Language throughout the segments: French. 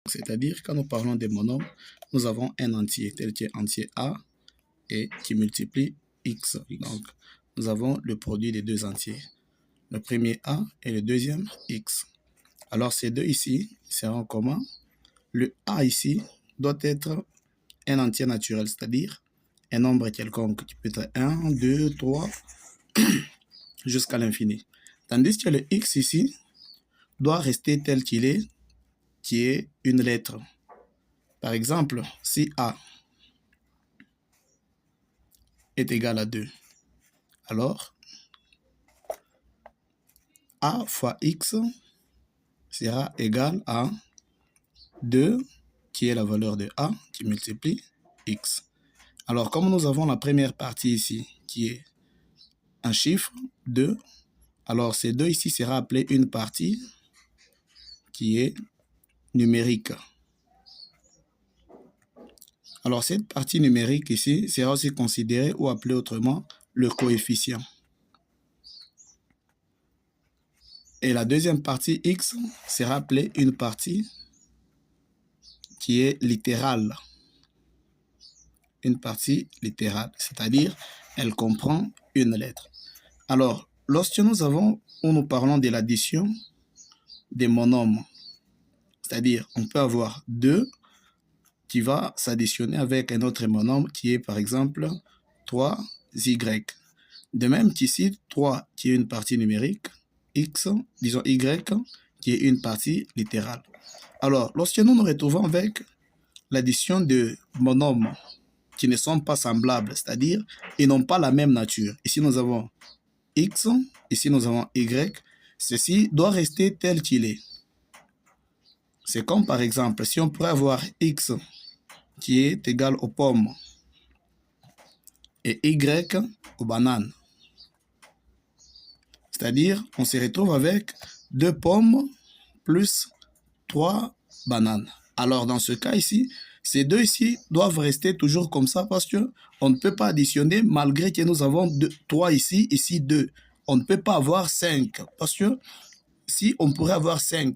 C'est-à-dire, quand nous parlons des monomes, nous avons un entier, tel qui est entier A, et qui multiplie X. Donc, nous avons le produit des deux entiers. Le premier A et le deuxième X. Alors, ces deux ici seront comment? Le A ici doit être un entier naturel, c'est-à-dire un nombre quelconque qui peut être 1, 2, 3, jusqu'à l'infini. Tandis que le X ici doit rester tel qu'il est, qui est une lettre. Par exemple, si A est égal à 2, alors A fois X sera égal à 2, qui est la valeur de A, qui multiplie X. Alors, comme nous avons la première partie ici, qui est un chiffre, 2, alors ces 2 ici sera appelé une partie qui est numérique. Alors, cette partie numérique ici sera aussi considérée ou appelée autrement le coefficient. Et la deuxième partie X sera appelée une partie qui est littérale. Une partie littérale, c'est-à-dire elle comprend une lettre. Alors, lorsque nous parlons de l'addition des monomes, c'est-à-dire on peut avoir 2 qui va s'additionner avec un autre monome qui est par exemple 3y. De même qu'ici, 3 qui est une partie numérique, x, disons y, qui est une partie littérale. Alors, lorsque nous nous retrouvons avec l'addition de monomes qui ne sont pas semblables, c'est-à-dire ils n'ont pas la même nature. Ici, nous avons x, ici, nous avons y. Ceci doit rester tel qu'il est. C'est comme par exemple, si on pourrait avoir x qui est égal aux pommes et y aux bananes. C'est-à-dire, on se retrouve avec 2 pommes plus 3 bananes. Alors, dans ce cas ici, ces 2 ici doivent rester toujours comme ça parce qu'on ne peut pas additionner malgré que nous avons 3 ici, ici 2. On ne peut pas avoir 5 parce que si on pourrait avoir 5,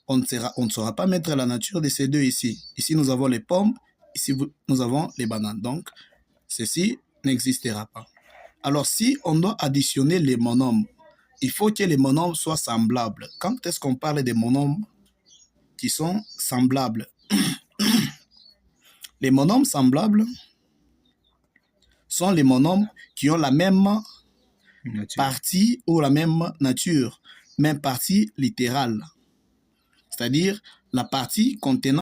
on ne saura pas mettre la nature de ces 2 ici. Ici, nous avons les pommes, ici, nous avons les bananes. Donc, ceci n'existera pas. Alors, si on doit additionner les monomes, il faut que les monomes soient semblables. Quand est-ce qu'on parle des monomes qui sont semblables? Les monomes semblables sont les monomes qui ont la même partie ou la même nature, même partie littérale. C'est-à-dire la partie contenant